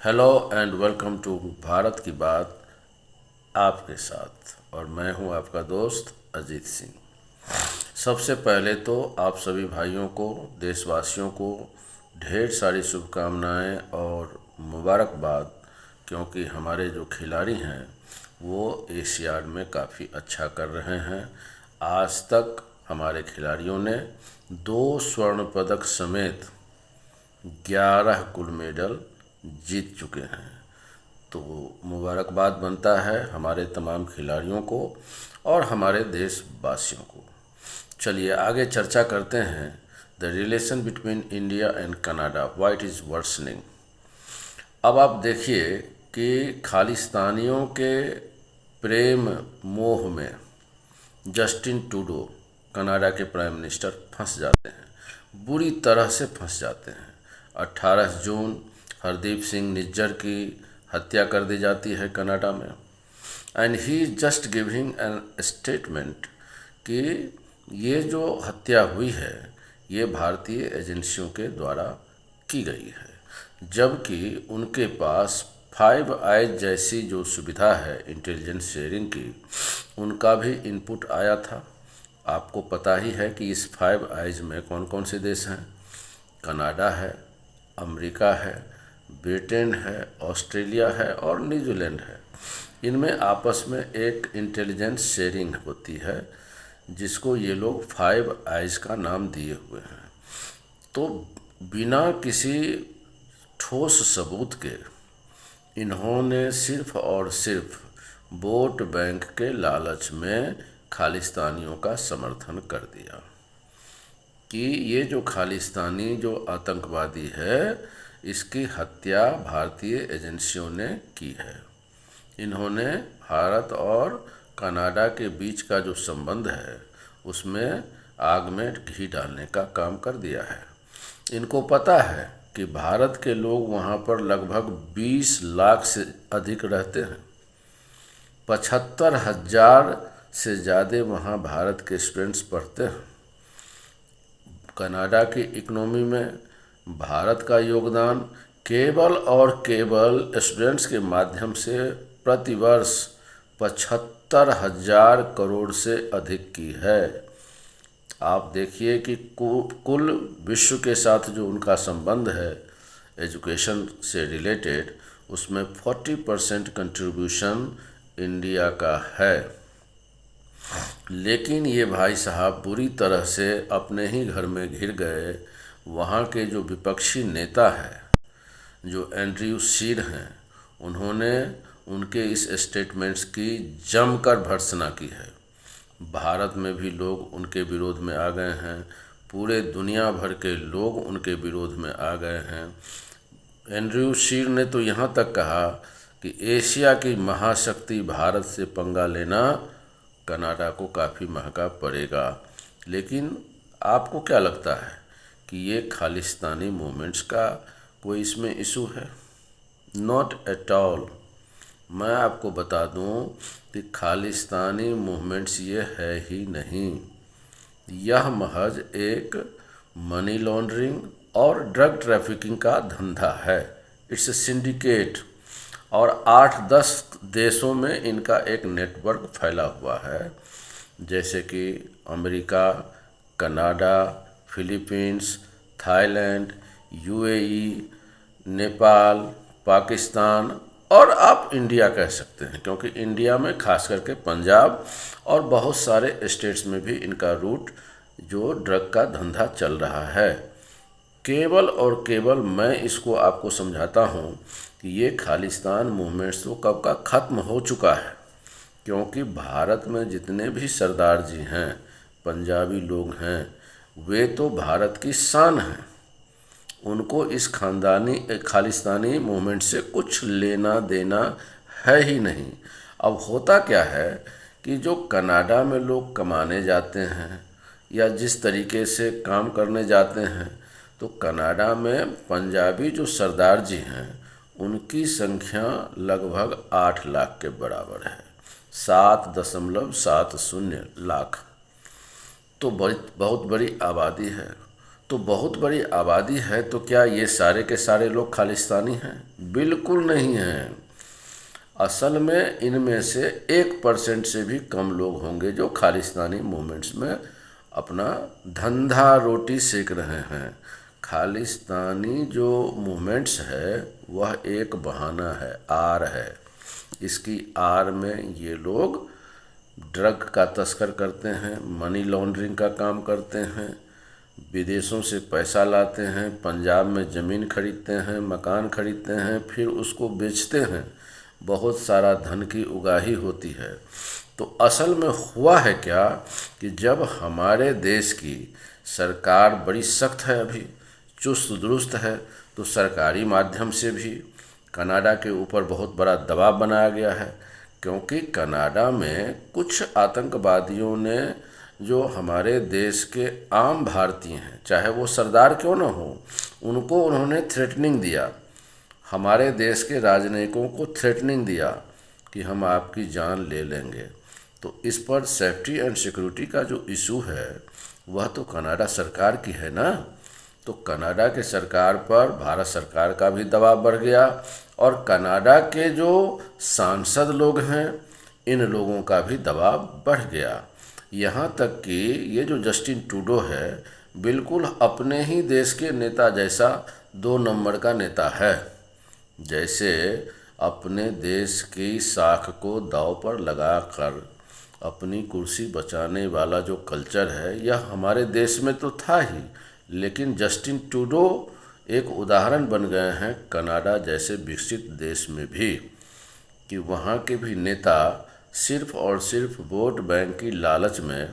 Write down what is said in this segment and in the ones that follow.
Hello and welcome to Bharat की बात आपके साथ। और मैं हूं आपका दोस्त अजीत सिंह। सबसे पहले तो आप सभी भाइयों को, देशवासियों को ढेर सारी शुभकामनाएं और मुबारकबाद, क्योंकि हमारे जो खिलाड़ी हैं वो एशियाड में काफ़ी अच्छा कर रहे हैं। आज तक हमारे खिलाड़ियों ने 2 स्वर्ण पदक समेत 11 गोल्ड मेडल जीत चुके हैं। तो मुबारकबाद बनता है हमारे तमाम खिलाड़ियों को और हमारे देशवासियों को। चलिए आगे चर्चा करते हैं। The relation between India and Canada, why it is worsening. अब आप देखिए कि खालिस्तानियों के प्रेम मोह में जस्टिन ट्रूडो, कनाडा के प्राइम मिनिस्टर, फंस जाते हैं, बुरी तरह से फंस जाते हैं। 18 जून हरदीप सिंह निज्जर की हत्या कर दी जाती है कनाडा में, and he just giving an statement कि ये जो हत्या हुई है ये भारतीय एजेंसियों के द्वारा की गई है, जबकि उनके पास 5 आइज जैसी जो सुविधा है इंटेलिजेंस शेयरिंग की, उनका भी इनपुट आया था। आपको पता ही है कि इस 5 आइज में कौन कौन से देश हैं। कनाडा है, अमेरिका है, ब्रिटेन है, ऑस्ट्रेलिया है और न्यूजीलैंड है। इनमें आपस में एक इंटेलिजेंस शेयरिंग होती है, जिसको ये लोग 5 आइज का नाम दिए हुए हैं। तो बिना किसी ठोस सबूत के इन्होंने सिर्फ और सिर्फ वोट बैंक के लालच में खालिस्तानियों का समर्थन कर दिया कि ये जो खालिस्तानी जो आतंकवादी है इसकी हत्या भारतीय एजेंसियों ने की है। इन्होंने भारत और कनाडा के बीच का जो संबंध है उसमें आग में घी डालने का काम कर दिया है। इनको पता है कि भारत के लोग वहाँ पर लगभग 20 लाख से अधिक रहते हैं। 75,000 से ज़्यादा वहाँ भारत के स्टूडेंट्स पढ़ते हैं। कनाडा की इकोनॉमी में भारत का योगदान केवल और केवल स्टूडेंट्स के माध्यम से प्रतिवर्ष 75,000 करोड़ से अधिक की है। आप देखिए कि कुल विश्व के साथ जो उनका संबंध है एजुकेशन से रिलेटेड, उसमें 40% कंट्रीब्यूशन इंडिया का है। लेकिन ये भाई साहब बुरी तरह से अपने ही घर में घिर गए। वहाँ के जो विपक्षी नेता हैं, जो एंड्रयू शीर हैं, उन्होंने उनके इस स्टेटमेंट्स की जमकर भर्त्सना की है। भारत में भी लोग उनके विरोध में आ गए हैं, पूरे दुनिया भर के लोग उनके विरोध में आ गए हैं। एंड्रयू शीर ने तो यहाँ तक कहा कि एशिया की महाशक्ति भारत से पंगा लेना कनाडा को काफ़ी महंगा पड़ेगा। लेकिन आपको क्या लगता है कि ये खालिस्तानी मूवमेंट्स का कोई इसमें इशू है? Not at all. मैं आपको बता दूं कि खालिस्तानी मूवमेंट्स ये है ही नहीं। यह महज एक मनी लॉन्ड्रिंग और ड्रग ट्रैफिकिंग का धंधा है। इट्स ए सिंडिकेट, और 8-10 देशों में इनका एक नेटवर्क फैला हुआ है, जैसे कि America, Canada, Philippines, Thailand, UAE, Nepal, Pakistan और आप इंडिया कह सकते हैं, क्योंकि इंडिया में खास करके पंजाब और बहुत सारे स्टेट्स में भी इनका रूट जो ड्रग का धंधा चल रहा है। केवल और केवल मैं इसको आपको समझाता हूँ कि ये खालिस्तान मूवमेंट्स तो कब का ख़त्म हो चुका है, क्योंकि भारत में जितने भी सरदार जी हैं, पंजाबी लोग हैं, वे तो भारत की शान हैं। उनको इस खालिस्तानी मूवमेंट से कुछ लेना देना है ही नहीं। अब होता क्या है कि जो कनाडा में लोग कमाने जाते हैं या जिस तरीके से काम करने जाते हैं, तो कनाडा में पंजाबी जो सरदार जी हैं उनकी संख्या लगभग 8 लाख के बराबर है। 7.70 लाख तो बहुत बड़ी आबादी है। तो बहुत बड़ी आबादी है, तो क्या ये सारे के सारे लोग खालिस्तानी हैं? बिल्कुल नहीं हैं। असल में इनमें से 1% से भी कम लोग होंगे जो खालिस्तानी मूवमेंट्स में अपना धंधा रोटी सेक रहे हैं। खालिस्तानी जो मूवमेंट्स है वह एक बहाना है, आर है। इसकी आर में ये लोग ड्रग का तस्कर करते हैं, मनी लॉन्ड्रिंग का काम करते हैं, विदेशों से पैसा लाते हैं, पंजाब में ज़मीन खरीदते हैं, मकान खरीदते हैं, फिर उसको बेचते हैं। बहुत सारा धन की उगाही होती है। तो असल में हुआ है क्या कि जब हमारे देश की सरकार बड़ी सख्त है, अभी चुस्त दुरुस्त है, तो सरकारी माध्यम से भी कनाडा के ऊपर बहुत बड़ा दबाव बनाया गया है। क्योंकि कनाडा में कुछ आतंकवादियों ने जो हमारे देश के आम भारतीय हैं, चाहे वो सरदार क्यों न हो, उनको उन्होंने थ्रेटनिंग दिया। हमारे देश के राजनयिकों को थ्रेटनिंग दिया कि हम आपकी जान ले लेंगे। तो इस पर सेफ्टी एंड सिक्योरिटी का जो इशू है वह तो कनाडा सरकार की है ना। तो कनाडा के सरकार पर भारत सरकार का भी दबाव बढ़ गया, और कनाडा के जो सांसद लोग हैं इन लोगों का भी दबाव बढ़ गया। यहाँ तक कि ये जो जस्टिन ट्रूडो है बिल्कुल अपने ही देश के नेता जैसा 2 नंबर का नेता है। जैसे अपने देश की साख को दांव पर लगाकर अपनी कुर्सी बचाने वाला जो कल्चर है यह हमारे देश में तो था ही, लेकिन जस्टिन ट्रूडो एक उदाहरण बन गए हैं कनाडा जैसे विकसित देश में भी, कि वहाँ के भी नेता सिर्फ और सिर्फ वोट बैंक की लालच में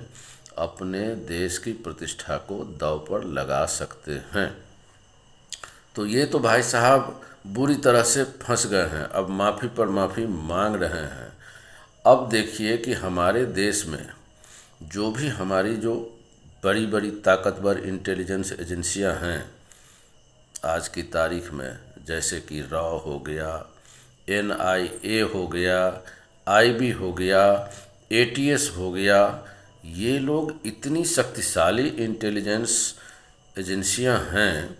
अपने देश की प्रतिष्ठा को दांव पर लगा सकते हैं। तो ये तो भाई साहब बुरी तरह से फंस गए हैं, अब माफ़ी पर माफ़ी मांग रहे हैं। अब देखिए कि हमारे देश में जो भी हमारी जो बड़ी बड़ी ताकतवर इंटेलिजेंस एजेंसियां हैं आज की तारीख में, जैसे कि रॉ हो गया, NIA हो गया, IB हो गया, ATS हो गया, ये लोग इतनी शक्तिशाली इंटेलिजेंस एजेंसियां हैं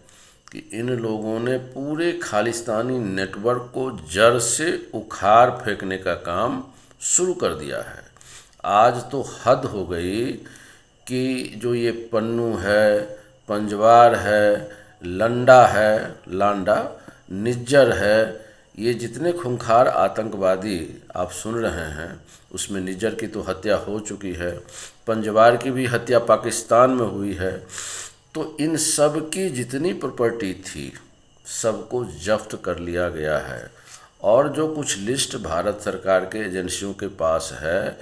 कि इन लोगों ने पूरे खालिस्तानी नेटवर्क को जड़ से उखाड़ फेंकने का काम शुरू कर दिया है। आज तो हद हो गई कि जो ये पन्नू है, पंजवार है, लंडा है, लांडा, निज्जर है, ये जितने खूंखार आतंकवादी आप सुन रहे हैं उसमें निज्जर की तो हत्या हो चुकी है, पंजवार की भी हत्या पाकिस्तान में हुई है। तो इन सब की जितनी प्रॉपर्टी थी सबको जब्त कर लिया गया है, और जो कुछ लिस्ट भारत सरकार के एजेंसियों के पास है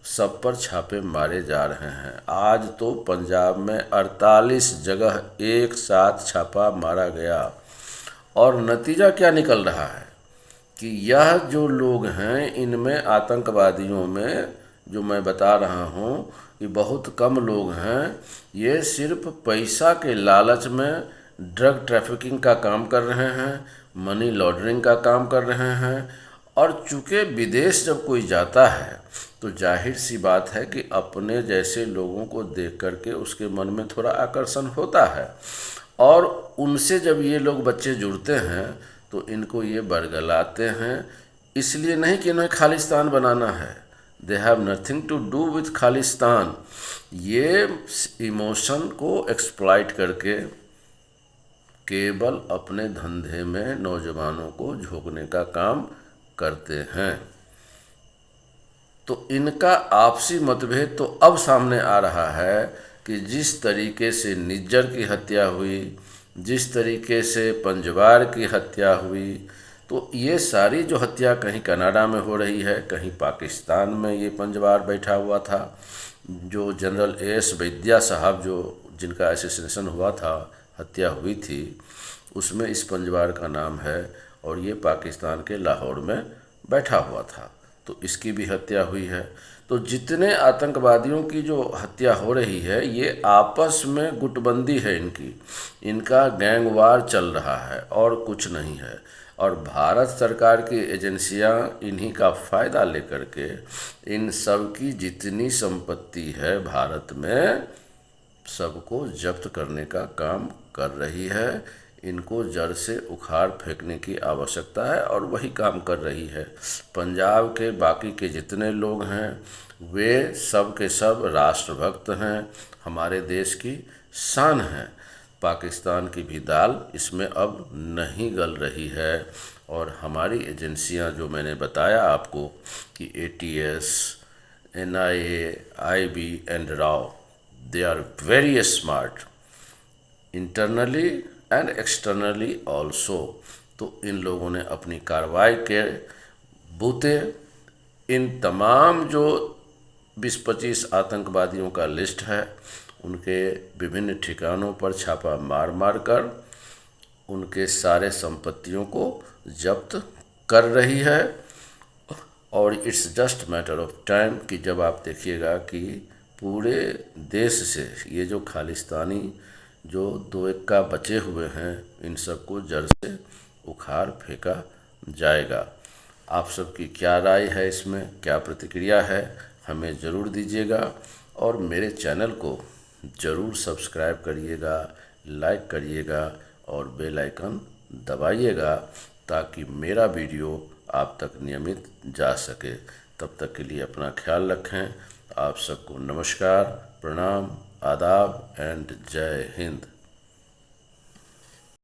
सब पर छापे मारे जा रहे हैं। आज तो पंजाब में 48 जगह एक साथ छापा मारा गया, और नतीजा क्या निकल रहा है कि यह जो लोग हैं इनमें आतंकवादियों में जो मैं बता रहा हूँ ये बहुत कम लोग हैं। ये सिर्फ पैसा के लालच में ड्रग ट्रैफिकिंग का काम कर रहे हैं, मनी लॉन्ड्रिंग का काम कर रहे हैं। और चूँकि विदेश जब कोई जाता है तो जाहिर सी बात है कि अपने जैसे लोगों को देख करके उसके मन में थोड़ा आकर्षण होता है, और उनसे जब ये लोग बच्चे जुड़ते हैं तो इनको ये बरगलाते हैं। इसलिए नहीं कि इन्हें खालिस्तान बनाना है, they have nothing to do with Khalistan. ये इमोशन को एक्सप्लॉइट करके केवल अपने धंधे में नौजवानों को झोंकने का काम करते हैं। तो इनका आपसी मतभेद तो अब सामने आ रहा है कि जिस तरीके से निज्जर की हत्या हुई, जिस तरीके से पंजवार की हत्या हुई, तो ये सारी जो हत्या कहीं कनाडा में हो रही है, कहीं पाकिस्तान में ये पंजवार बैठा हुआ था। जो जनरल AS वैद्या साहब जो जिनका असैसिनेशन हुआ था, हत्या हुई थी, उसमें इस पंजवार का नाम है, और ये पाकिस्तान के लाहौर में बैठा हुआ था, तो इसकी भी हत्या हुई है। तो जितने आतंकवादियों की जो हत्या हो रही है ये आपस में गुटबंदी है, इनका गैंगवार चल रहा है और कुछ नहीं है। और भारत सरकार की एजेंसियां इन्हीं का फ़ायदा लेकर के इन सब की जितनी संपत्ति है भारत में सबको जब्त करने का काम कर रही है। इनको जड़ से उखाड़ फेंकने की आवश्यकता है और वही काम कर रही है। पंजाब के बाकी के जितने लोग हैं वे सब के सब राष्ट्रभक्त हैं, हमारे देश की शान हैं। पाकिस्तान की भी दाल इसमें अब नहीं गल रही है। और हमारी एजेंसियां जो मैंने बताया आपको कि ATS, NIA, IB एंड राव, they are very smart internally and externally also. तो इन लोगों ने अपनी कार्रवाई के बूते इन तमाम जो 20-25 आतंकवादियों का लिस्ट है उनके विभिन्न ठिकानों पर छापा मार मार कर उनके सारे संपत्तियों को जब्त कर रही है। और it's just matter of time कि जब आप देखिएगा कि पूरे देश से ये जो खालिस्तानी जो दो एक्का बचे हुए हैं इन सबको जड़ से उखाड़ फेंका जाएगा। आप सबकी क्या राय है, इसमें क्या प्रतिक्रिया है, हमें ज़रूर दीजिएगा। और मेरे चैनल को ज़रूर सब्सक्राइब करिएगा, लाइक करिएगा और बेल आइकन दबाइएगा ताकि मेरा वीडियो आप तक नियमित जा सके। तब तक के लिए अपना ख्याल रखें। आप सबको नमस्कार, प्रणाम, आदाब एंड जय हिंद।